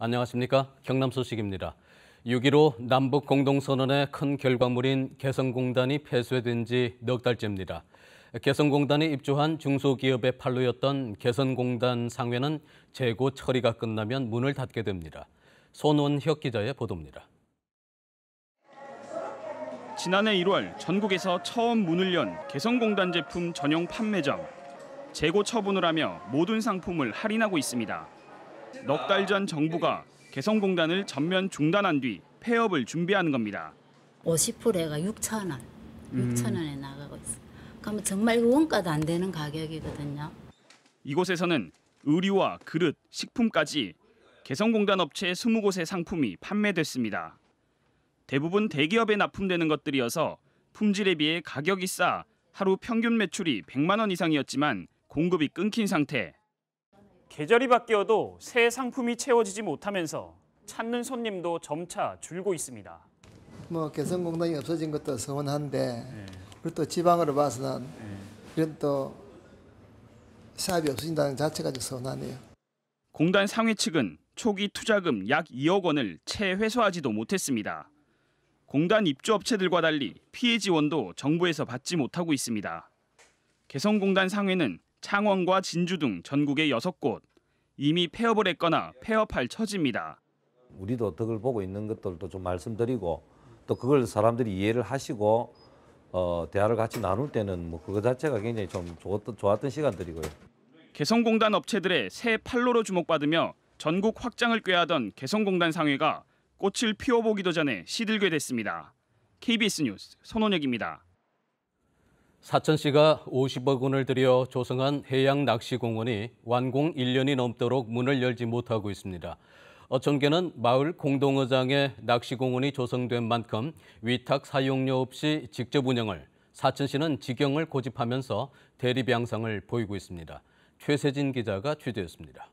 안녕하십니까? 경남 소식입니다. 6.15 남북 공동선언의 큰 결과물인 개성공단이 폐쇄된 지 넉 달째입니다. 개성공단이 입주한 중소기업의 판로였던 개성공단 상회는 재고 처리가 끝나면 문을 닫게 됩니다. 손원혁 기자의 보도입니다. 지난해 1월 전국에서 처음 문을 연 개성공단 제품 전용 판매점. 재고 처분을 하며 모든 상품을 할인하고 있습니다. 넉 달 전 정부가 개성공단을 전면 중단한 뒤 폐업을 준비하는 겁니다. 50%가 6,000원, 6,000원에 나가고 있어요. 그러면 정말 원가도 안 되는 가격이거든요. 이곳에서는 의류와 그릇, 식품까지 개성공단 업체 20곳의 상품이 판매됐습니다. 대부분 대기업에 납품되는 것들이어서 품질에 비해 가격이 싸 하루 평균 매출이 100만 원 이상이었지만 공급이 끊긴 상태. 계절이 바뀌어도 새 상품이 채워지지 못하면서 찾는 손님도 점차 줄고 있습니다. 개성공단이 없어진 것도 서운한데 그리고 또 지방으로 봐서는 이런 또 사업이 없어진다는 자체가 좀 서운하네요. 공단 상회 측은 초기 투자금 약 2억 원을 채 회수하지도 못했습니다. 공단 입주업체들과 달리 피해 지원도 정부에서 받지 못하고 있습니다. 개성공단 상회는 창원과 진주 등 전국의 6곳, 이미 폐업을 했거나 폐업할 처지입니다. 우리도 덕을 보고 있는 것들도 좀 말씀드리고 또 그걸 사람들이 이해를 하시고 대화를 같이 나눌 때는 그거 자체가 굉장히 좀 좋았던 시간들이고요. 개성공단 업체들의 새 판로로 주목받으며 전국 확장을 꾀하던 개성공단 상회가 꽃을 피워보기도 전에 시들게 됐습니다. KBS 뉴스 손원혁입니다. 사천시가 50억 원을 들여 조성한 해양낚시공원이 완공 1년이 넘도록 문을 열지 못하고 있습니다. 어촌계는 마을 공동의장의 낚시공원이 조성된 만큼 위탁 사용료 없이 직접 운영을, 사천시는 직영을 고집하면서 대립 양상을 보이고 있습니다. 최세진 기자가 취재했습니다.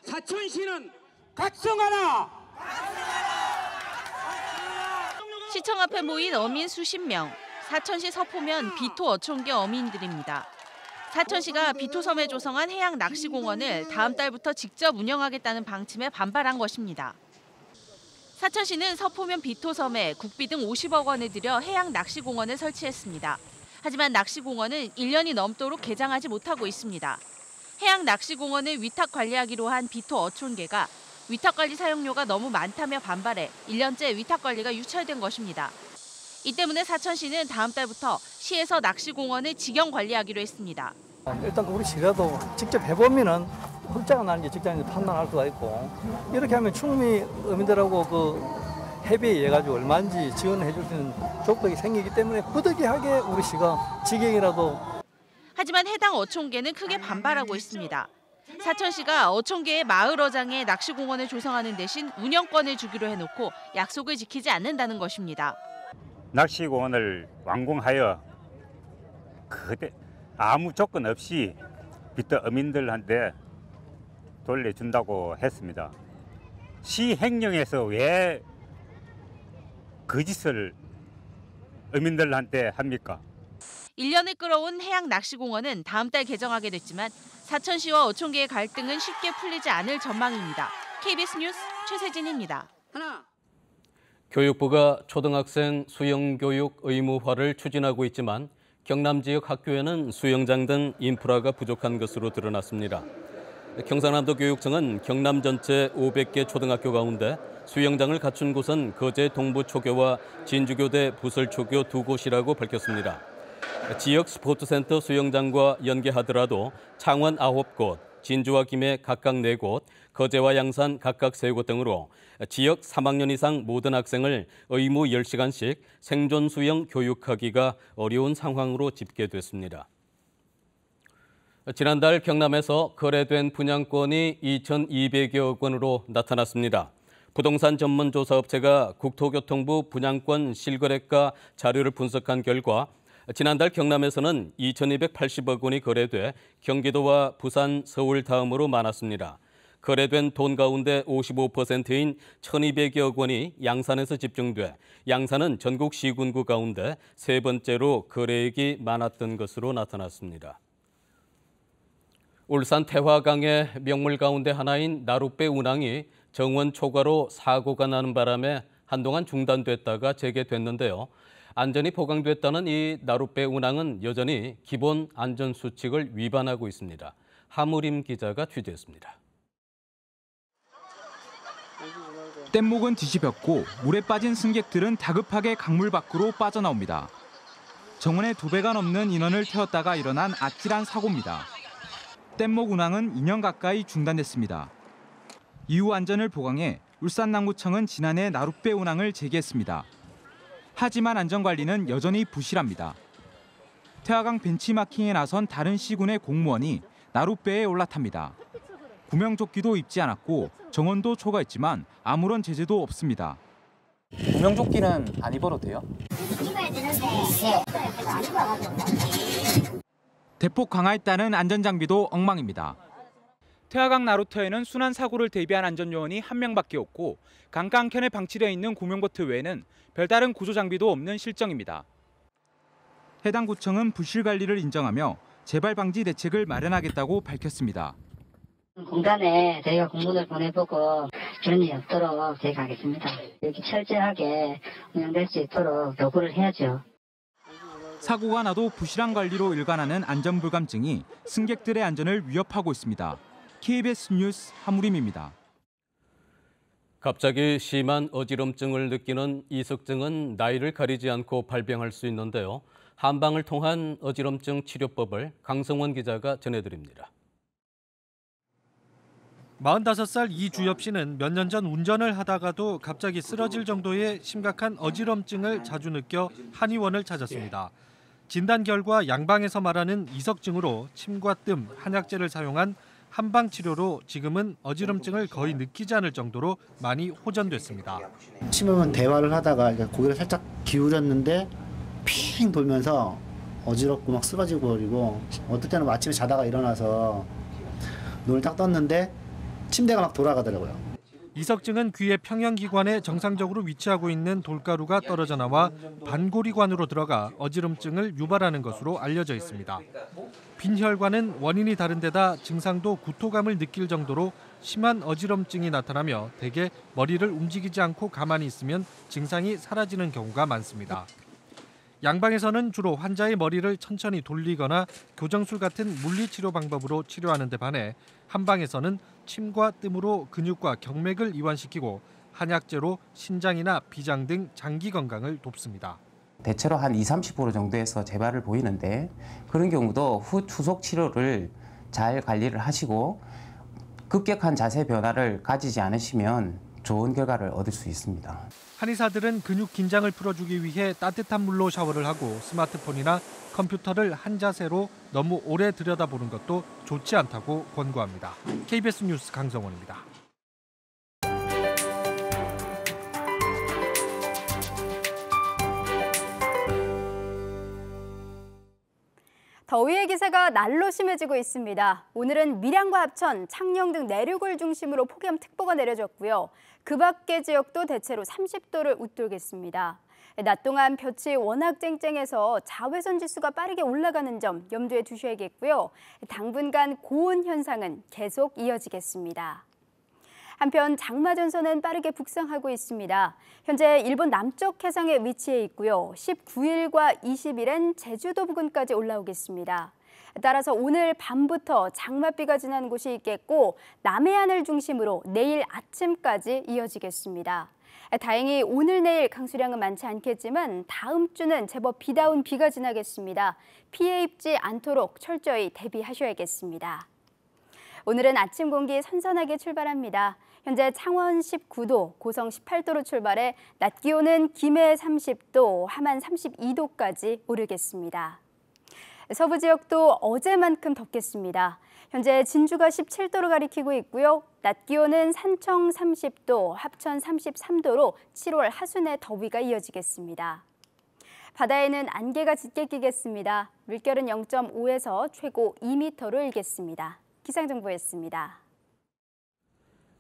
사천시는 각성하라! 시청 앞에 모인 어민 수십 명. 사천시 서포면 비토 어촌계 어민들입니다. 사천시가 비토섬에 조성한 해양 낚시공원을 다음 달부터 직접 운영하겠다는 방침에 반발한 것입니다. 사천시는 서포면 비토섬에 국비 등 50억 원을 들여 해양 낚시공원을 설치했습니다. 하지만 낚시공원은 1년이 넘도록 개장하지 못하고 있습니다. 해양 낚시공원을 위탁 관리하기로 한 비토 어촌계가 위탁 관리 사용료가 너무 많다며 반발해 1년째 위탁 관리가 유찰된 것입니다. 이 때문에 사천시는 다음 달부터 시에서 낚시공원을 직영 관리하기로 했습니다. 일단 우리 시라도 직접 해보면은 흑자가 나는지 직장에서 판단할 수가 있고 이렇게 하면 충분히 어민들하고 협의해가지고 얼마인지 지원해 줄 수 있는 조건이 생기기 때문에 부득이하게 우리 시가 직영이라도. 하지만 해당 어촌계는 크게 반발하고 있습니다. 사천시가 어촌계의 마을어장에 낚시공원을 조성하는 대신 운영권을 주기로 해놓고 약속을 지키지 않는다는 것입니다. 낚시공원을 완공하여 아무 조건 없이 비토 어민들한테 돌려준다고 했습니다. 시 행령에서 왜 거짓을 어민들한테 합니까? 1년을 끌어온 해양 낚시공원은 다음 달 개정하게 됐지만 사천시와 어촌계의 갈등은 쉽게 풀리지 않을 전망입니다. KBS 뉴스 최세진입니다. 교육부가 초등학생 수영교육 의무화를 추진하고 있지만 경남 지역 학교에는 수영장 등 인프라가 부족한 것으로 드러났습니다. 경상남도 교육청은 경남 전체 500개 초등학교 가운데 수영장을 갖춘 곳은 거제 동부초교와 진주교대 부설초교 2곳이라고 밝혔습니다. 지역 스포츠센터 수영장과 연계하더라도 창원 9곳, 진주와 김해 각각 4곳, 거제와 양산 각각 3곳 등으로 지역 3학년 이상 모든 학생을 의무 10시간씩 생존 수영 교육하기가 어려운 상황으로 집계됐습니다. 지난달 경남에서 거래된 분양권이 2,200여 건으로 나타났습니다. 부동산 전문 조사업체가 국토교통부 분양권 실거래가 자료를 분석한 결과 지난달 경남에서는 2,280억 원이 거래돼 경기도와 부산, 서울 다음으로 많았습니다. 거래된 돈 가운데 55%인 1,200여 원이 양산에서 집중돼 양산은 전국 시군구 가운데 세 번째로 거래액이 많았던 것으로 나타났습니다. 울산 태화강의 명물 가운데 하나인 나룻배 운항이 정원 초과로 사고가 나는 바람에 한동안 중단됐다가 재개됐는데요. 안전이 보강됐다는 이 나룻배 운항은 여전히 기본 안전수칙을 위반하고 있습니다. 하무림 기자가 취재했습니다. 뗏목은 뒤집혔고 물에 빠진 승객들은 다급하게 강물 밖으로 빠져나옵니다. 정원에 2배가 넘는 인원을 태웠다가 일어난 아찔한 사고입니다. 뗏목 운항은 2년 가까이 중단됐습니다. 이후 안전을 보강해 울산남구청은 지난해 나룻배 운항을 재개했습니다. 하지만 안전관리는 여전히 부실합니다. 태화강 벤치마킹에 나선 다른 시군의 공무원이 나룻배에 올라탑니다. 구명조끼도 입지 않았고 정원도 초과했지만 아무런 제재도 없습니다. 구명조끼는 안 입어도 돼요? 입어야 되는데 안 입어가지고. 대폭 강화했다는 안전장비도 엉망입니다. 태화강 나루터에는 순환 사고를 대비한 안전요원이 1명밖에 없고 강가 한켠에 방치되어 있는 구명보트 외에는 별다른 구조장비도 없는 실정입니다. 해당 구청은 부실 관리를 인정하며 재발 방지 대책을 마련하겠다고 밝혔습니다. 공단에 저희가 공문을 보내보고 그런 일이 없도록 저희가 하겠습니다. 이렇게 철저하게 운영될 수 있도록 요구를 해야죠. 사고가 나도 부실한 관리로 일관하는 안전불감증이 승객들의 안전을 위협하고 있습니다. KBS 뉴스 하무림입니다. 갑자기 심한 어지럼증을 느끼는 이석증은 나이를 가리지 않고 발병할 수 있는데요. 한방을 통한 어지럼증 치료법을 강성원 기자가 전해드립니다. 45살 이주엽 씨는 몇 년 전 운전을 하다가도 갑자기 쓰러질 정도의 심각한 어지럼증을 자주 느껴 한의원을 찾았습니다. 진단 결과 양방에서 말하는 이석증으로 침과 뜸, 한약재를 사용한 한방 치료로 지금은 어지럼증을 거의 느끼지 않을 정도로 많이 호전됐습니다. 침은 대화를 하다가 고개를 살짝 기울였는데 핑 돌면서 어지럽고 막 쓰러지고 버리고 어떨 때는 아침에 자다가 일어나서 눈을 딱 떴는데 침대가 막 돌아가더라고요. 이석증은 귀의 평형기관에 정상적으로 위치하고 있는 돌가루가 떨어져 나와 반고리관으로 들어가 어지럼증을 유발하는 것으로 알려져 있습니다. 빈혈과는 원인이 다른 데다 증상도 구토감을 느낄 정도로 심한 어지럼증이 나타나며 대개 머리를 움직이지 않고 가만히 있으면 증상이 사라지는 경우가 많습니다. 양방에서는 주로 환자의 머리를 천천히 돌리거나 교정술 같은 물리치료 방법으로 치료하는 데 반해 한방에서는 침과 뜸으로 근육과 경맥을 이완시키고 한약재로 신장이나 비장 등 장기 건강을 돕습니다. 대체로 한 20-30% 정도에서 재발을 보이는데 그런 경우도 후속 치료를 잘 관리를 하시고 급격한 자세 변화를 가지지 않으시면 좋은 결과를 얻을 수 있습니다. 한의사들은 근육 긴장을 풀어주기 위해 따뜻한 물로 샤워를 하고 스마트폰이나 컴퓨터를 한 자세로 너무 오래 들여다보는 것도 좋지 않다고 권고합니다. KBS 뉴스 강성원입니다. 더위의 기세가 날로 심해지고 있습니다. 오늘은 밀양과 합천, 창녕 등 내륙을 중심으로 폭염특보가 내려졌고요. 그 밖의 지역도 대체로 30도를 웃돌겠습니다. 낮 동안 볕이 워낙 쨍쨍해서 자외선 지수가 빠르게 올라가는 점 염두에 두셔야겠고요. 당분간 고온 현상은 계속 이어지겠습니다. 한편 장마 전선은 빠르게 북상하고 있습니다. 현재 일본 남쪽 해상에 위치해 있고요. 19일과 20일엔 제주도 부근까지 올라오겠습니다. 따라서 오늘 밤부터 장맛비가 지나는 곳이 있겠고 남해안을 중심으로 내일 아침까지 이어지겠습니다. 다행히 오늘 내일 강수량은 많지 않겠지만 다음 주는 제법 비다운 비가 지나겠습니다. 피해 입지 않도록 철저히 대비하셔야겠습니다. 오늘은 아침 공기 선선하게 출발합니다. 현재 창원 19도, 고성 18도로 출발해 낮 기온은 김해 30도, 함안 32도까지 오르겠습니다. 서부 지역도 어제만큼 덥겠습니다. 현재 진주가 17도로 가리키고 있고요. 낮 기온은 산청 30도, 합천 33도로 7월 하순의 더위가 이어지겠습니다. 바다에는 안개가 짙게 끼겠습니다. 물결은 0.5에서 최고 2m로 일겠습니다. 기상정보였습니다.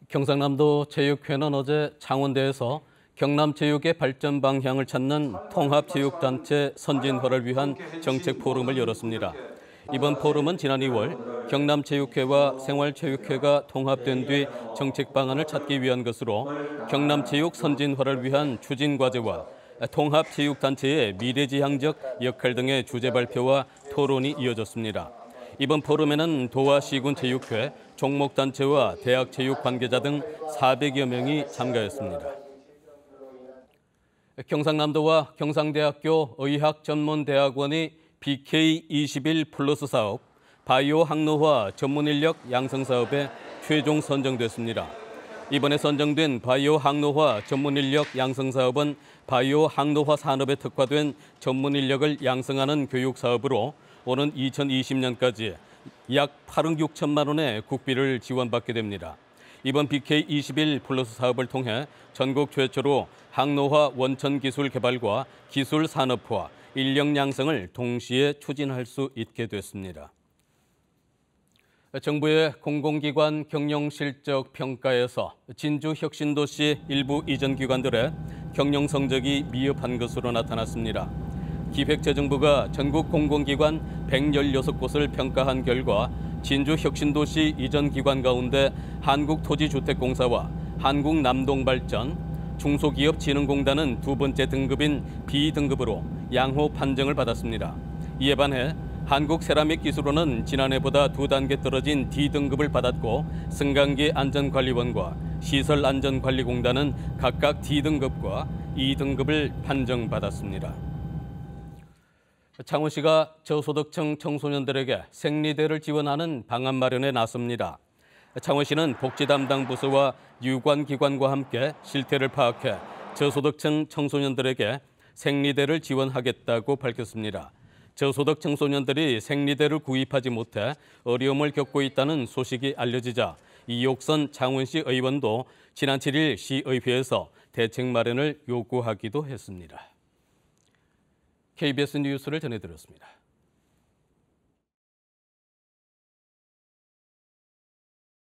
경상남도 체육회는 어제 창원대에서 경남체육의 발전 방향을 찾는 통합체육단체 선진화를 위한 정책 포럼을 열었습니다. 이번 포럼은 지난 2월 경남체육회와 생활체육회가 통합된 뒤 정책 방안을 찾기 위한 것으로 경남체육 선진화를 위한 추진 과제와 통합체육단체의 미래지향적 역할 등의 주제 발표와 토론이 이어졌습니다. 이번 포럼에는 도와 시군체육회, 종목단체와 대학체육 관계자 등 400여 명이 참가했습니다. 경상남도와 경상대학교 의학전문대학원이 BK21 플러스 사업, 바이오 항노화 전문인력 양성 사업에 최종 선정됐습니다. 이번에 선정된 바이오 항노화 전문인력 양성 사업은 바이오 항노화 산업에 특화된 전문인력을 양성하는 교육 사업으로 오는 2020년까지 약 8억 6천만 원의 국비를 지원받게 됩니다. 이번 BK21 플러스 사업을 통해 전국 최초로 항노화 원천 기술 개발과 기술 산업화, 인력 양성을 동시에 추진할 수 있게 됐습니다. 정부의 공공기관 경영 실적 평가에서 진주 혁신도시 일부 이전 기관들의 경영 성적이 미흡한 것으로 나타났습니다. 기획재정부가 전국 공공기관 116곳을 평가한 결과 진주 혁신도시 이전 기관 가운데 한국토지주택공사와 한국남동발전, 중소기업진흥공단은 두 번째 등급인 B등급으로 양호 판정을 받았습니다. 이에 반해 한국세라믹기술원은 지난해보다 2단계 떨어진 D등급을 받았고 승강기 안전관리원과 시설안전관리공단은 각각 D등급과 E등급을 판정받았습니다. 창원시가 저소득층 청소년들에게 생리대를 지원하는 방안 마련에 나섭니다. 창원시는 복지 담당 부서와 유관기관과 함께 실태를 파악해 저소득층 청소년들에게 생리대를 지원하겠다고 밝혔습니다. 저소득 청소년들이 생리대를 구입하지 못해 어려움을 겪고 있다는 소식이 알려지자 이옥선 창원시 의원도 지난 7일 시의회에서 대책 마련을 요구하기도 했습니다. KBS 뉴스를 전해드렸습니다.